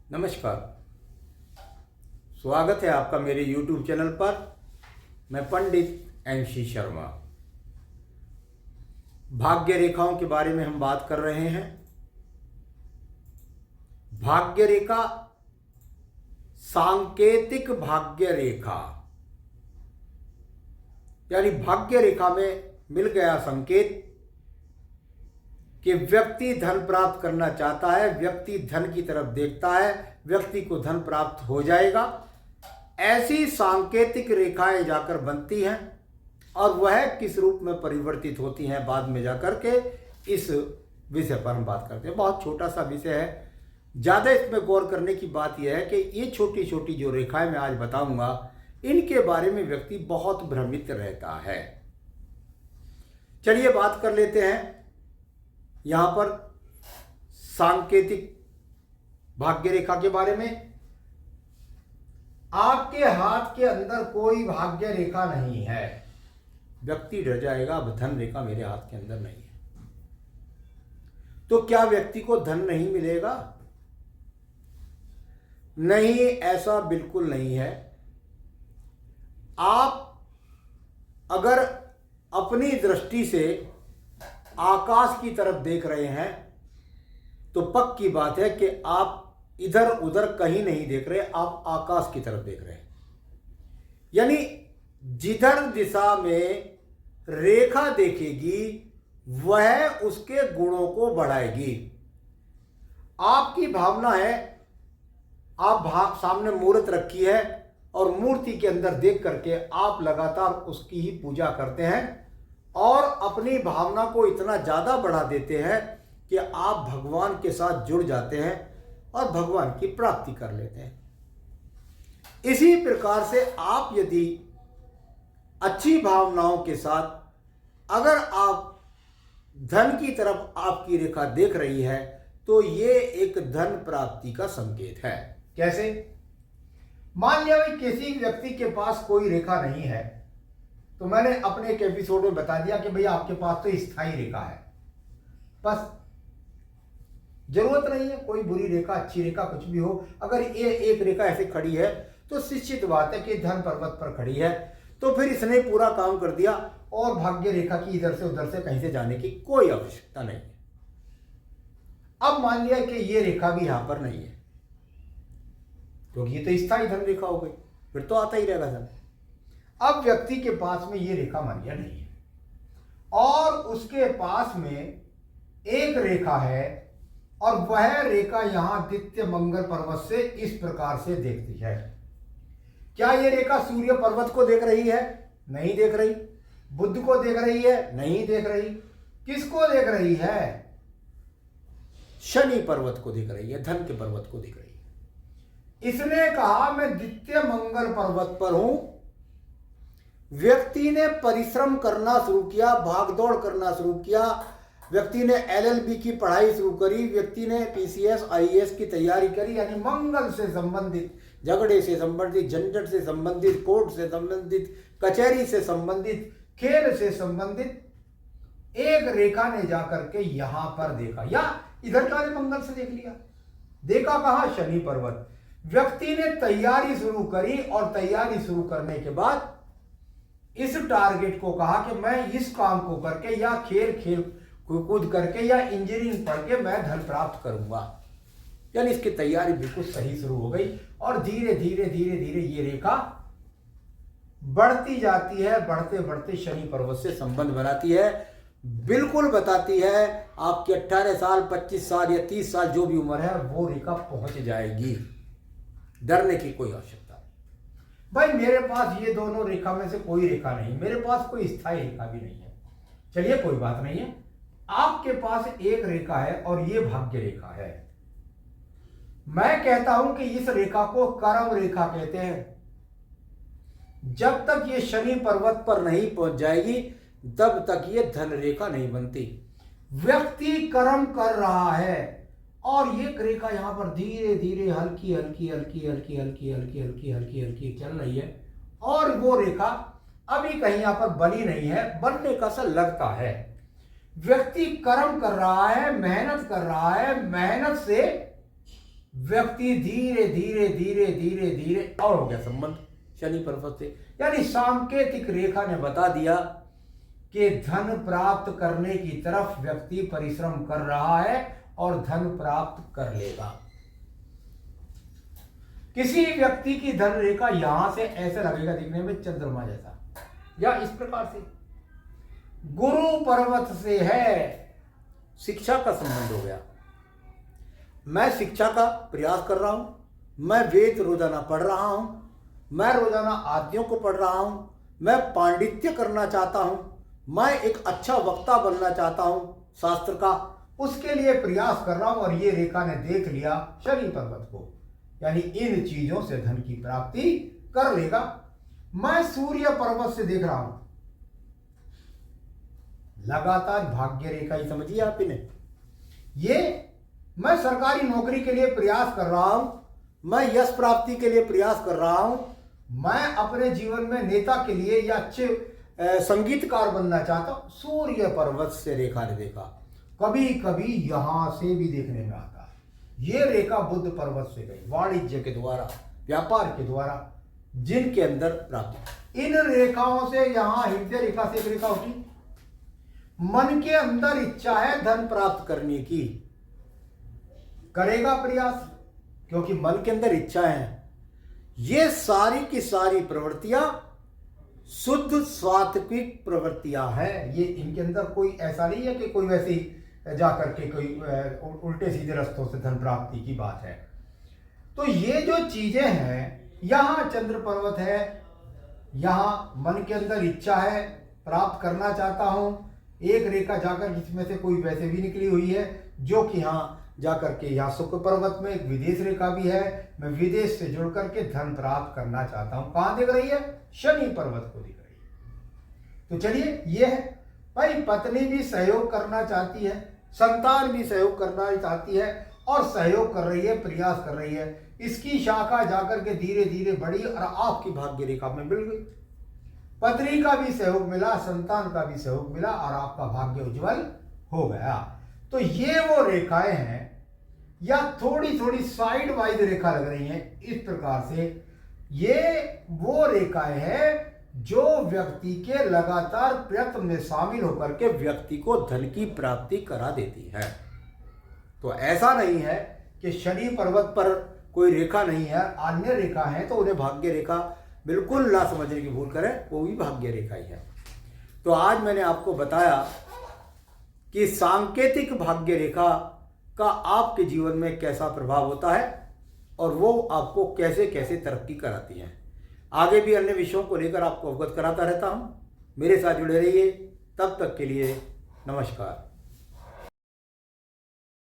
नमस्कार। स्वागत है आपका मेरे YouTube चैनल पर। मैं पंडित MC शर्मा। भाग्य रेखाओं के बारे में हम बात कर रहे हैं। भाग्य रेखा, सांकेतिक भाग्य रेखा, यानी भाग्य रेखा में मिल गया संकेत कि व्यक्ति धन प्राप्त करना चाहता है, व्यक्ति धन की तरफ देखता है, व्यक्ति को धन प्राप्त हो जाएगा। ऐसी सांकेतिक रेखाएं जाकर बनती हैं और वह किस रूप में परिवर्तित होती हैं बाद में जाकर के इस विषय पर हम बात करते हैं। बहुत छोटा सा विषय है, ज़्यादा इसमें गौर करने की बात यह है कि ये छोटी छोटी जो रेखाएं मैं आज बताऊंगा, इनके बारे में व्यक्ति बहुत भ्रमित रहता है। चलिए बात कर लेते हैं यहां पर सांकेतिक भाग्य रेखा के बारे में। आपके हाथ के अंदर कोई भाग्य रेखा नहीं है। व्यक्ति डर जाएगा, अब धन रेखा मेरे हाथ के अंदर नहीं है, तो क्या व्यक्ति को धन नहीं मिलेगा? नहीं, ऐसा बिल्कुल नहीं है। आप अगर अपनी दृष्टि से आकाश की तरफ देख रहे हैं तो पक्की बात है कि आप इधर उधर कहीं नहीं देख रहे, आप आकाश की तरफ देख रहे हैं। यानी जिधर दिशा में रेखा देखेगी वह उसके गुणों को बढ़ाएगी। आपकी भावना है, आप सामने मूर्त रखी है और मूर्ति के अंदर देख करके आप लगातार उसकी ही पूजा करते हैं और अपनी भावना को इतना ज़्यादा बढ़ा देते हैं कि आप भगवान के साथ जुड़ जाते हैं और भगवान की प्राप्ति कर लेते हैं। इसी प्रकार से आप यदि अच्छी भावनाओं के साथ अगर आप धन की तरफ आपकी रेखा देख रही है तो ये एक धन प्राप्ति का संकेत है। कैसे? मान लिया भाई किसी व्यक्ति के पास कोई रेखा नहीं है, तो मैंने अपने एक एपिसोड में बता दिया कि भैया आपके पास तो स्थायी रेखा है, बस जरूरत नहीं है कोई बुरी रेखा, अच्छी रेखा, कुछ भी हो। अगर ये एक रेखा ऐसे खड़ी है तो निश्चित बात है कि धन पर्वत पर खड़ी है, तो फिर इसने पूरा काम कर दिया और भाग्य रेखा की इधर से उधर से कहीं से जाने की कोई आवश्यकता नहीं है। अब मान लिया कि ये रेखा भी यहां पर नहीं है, क्योंकि ये तो स्थायी धन रेखा हो गई, फिर तो आता ही रहेगा धन। अब व्यक्ति के पास में ये रेखा मान लिया नहीं है और उसके पास में एक रेखा है और वह रेखा यहां आदित्य मंगल पर्वत से इस प्रकार से देखती है। क्या ये रेखा सूर्य पर्वत को देख रही है? नहीं देख रही। बुध को देख रही है? नहीं देख रही। किसको देख रही है? शनि पर्वत को देख रही है, धन के पर्वत को देख रही है। इसने कहा मैं द्वितीय मंगल पर्वत पर हूं। व्यक्ति ने परिश्रम करना शुरू किया, भागदौड़ करना शुरू किया, व्यक्ति ने LLB की पढ़ाई शुरू करी, व्यक्ति ने PCS IAS की तैयारी करी, यानी मंगल से संबंधित, झगड़े से संबंधित, झंझट से संबंधित, कोर्ट से संबंधित, कचहरी से संबंधित, खेल से संबंधित एक रेखा ने जाकर के यहां पर देखा, या इधर वाले मंगल से देख लिया। देखा कहां? शनि पर्वत। व्यक्ति ने तैयारी शुरू करी और तैयारी शुरू करने के बाद इस टारगेट को कहा कि मैं इस काम को करके या खेल कूद करके या इंजीनियरिंग पढ़ के मैं धन प्राप्त करूंगा। यानी इसकी तैयारी बिल्कुल सही शुरू हो गई और धीरे धीरे धीरे धीरे ये रेखा बढ़ती जाती है, बढ़ते बढ़ते शनि पर्वत से संबंध बनाती है। बिल्कुल बताती है आपकी 18 साल, 25 साल या 30 साल जो भी उम्र है वो रेखा पहुंच जाएगी। डरने की कोई आवश्यकता नहीं। भाई मेरे पास ये दोनों रेखा में से कोई रेखा नहीं, मेरे पास कोई स्थायी रेखा भी नहीं है। चलिए कोई बात नहीं है, आपके पास एक रेखा है और ये भाग्य रेखा है। मैं कहता हूं कि इस रेखा को कर्म रेखा कहते हैं। जब तक ये शनि पर्वत पर नहीं पहुंच जाएगी तब तक ये धन रेखा नहीं बनती। व्यक्ति कर्म कर रहा है और ये रेखा यहां पर धीरे धीरे हल्की हल्की हल्की हल्की हल्की हल्की हल्की हल्की हल्की चल रही है और वो रेखा अभी कहीं यहां पर बनी नहीं है, बनने का सा लगता है। व्यक्ति कर्म कर रहा है, मेहनत कर रहा है, मेहनत से व्यक्ति धीरे धीरे धीरे धीरे धीरे और हो गया संबंध शनि पर्वत से। यानी सांकेतिक रेखा ने बता दिया कि धन प्राप्त करने की तरफ व्यक्ति परिश्रम कर रहा है और धन प्राप्त कर लेगा। किसी व्यक्ति की धन रेखा यहां से ऐसे लगेगा दिखने में चंद्रमा जैसा, या इस प्रकार से गुरु पर्वत से है, शिक्षा का संबंध हो गया। मैं शिक्षा का प्रयास कर रहा हूं, मैं वेद रोजाना पढ़ रहा हूं, मैं रोजाना आद्यों को पढ़ रहा हूं, मैं पांडित्य करना चाहता हूं, मैं एक अच्छा वक्ता बनना चाहता हूं शास्त्र का, उसके लिए प्रयास कर रहा हूं। और ये रेखा ने देख लिया शनि पर्वत को, यानी इन चीजों से धन की प्राप्ति कर लेगा। मैं सूर्य पर्वत से देख रहा हूं, लगातार भाग्य रेखा ही समझिए आप इन्हें। ये मैं सरकारी नौकरी के लिए प्रयास कर रहा हूं, मैं यश प्राप्ति के लिए प्रयास कर रहा हूं, मैं अपने जीवन में नेता के लिए या अच्छे संगीतकार बनना चाहता हूं। सूर्य पर्वत से रेखा ने देखा, कभी कभी यहां से भी देखने में आता है। ये रेखा बुध पर्वत से गई, वाणिज्य के द्वारा, व्यापार के द्वारा, जिनके अंदर प्राप्ति। इन रेखाओं से यहां हृदय रेखा से एक रेखा उठी, मन के अंदर इच्छा है धन प्राप्त करने की, करेगा प्रयास, क्योंकि मन के अंदर इच्छा है। ये सारी की सारी प्रवृत्तियां शुद्ध सात्विक प्रवृत्तियां हैं। ये इनके अंदर कोई ऐसा नहीं है कि कोई वैसे ही जाकर के कोई उल्टे सीधे रास्तों से धन प्राप्ति की बात है। तो ये जो चीजें हैं, यहां चंद्र पर्वत है, यहां मन के अंदर इच्छा है, प्राप्त करना चाहता हूं। एक रेखा जाकर जिसमें से कोई वैसे भी निकली हुई है, जो कि यहां जाकर के यहाँ शुक्र पर्वत में एक विदेश रेखा भी है, मैं विदेश से जुड़ करके धन प्राप्त करना चाहता हूं। कहां दिख रही है? शनि पर्वत को दिख रही है। तो चलिए, ये है भाई, पत्नी भी सहयोग करना चाहती है, संतान भी सहयोग करना चाहती है और सहयोग कर रही है, प्रयास कर रही है। इसकी शाखा जाकर के धीरे धीरे बढ़ी और आपकी भाग्य रेखा में मिल गई। पत्नी का भी सहयोग मिला, संतान का भी सहयोग मिला और आपका भाग्य उज्जवल हो गया। तो ये वो रेखाएं हैं, या थोड़ी थोड़ी साइड वाइज रेखा लग रही हैं इस प्रकार से। ये वो रेखाएं हैं जो व्यक्ति के लगातार प्रयत्न में शामिल होकर के व्यक्ति को धन की प्राप्ति करा देती है। तो ऐसा नहीं है कि शनि पर्वत पर कोई रेखा नहीं है, अन्य रेखा है तो उन्हें भाग्य रेखा बिल्कुल ना समझने की भूल करें, वो भी भाग्य रेखा ही है। तो आज मैंने आपको बताया कि सांकेतिक भाग्य रेखा का आपके जीवन में कैसा प्रभाव होता है और वो आपको कैसे कैसे तरक्की कराती है। आगे भी अन्य विषयों को लेकर आपको अवगत कराता रहता हूँ। मेरे साथ जुड़े रहिए, तब तक के लिए नमस्कार।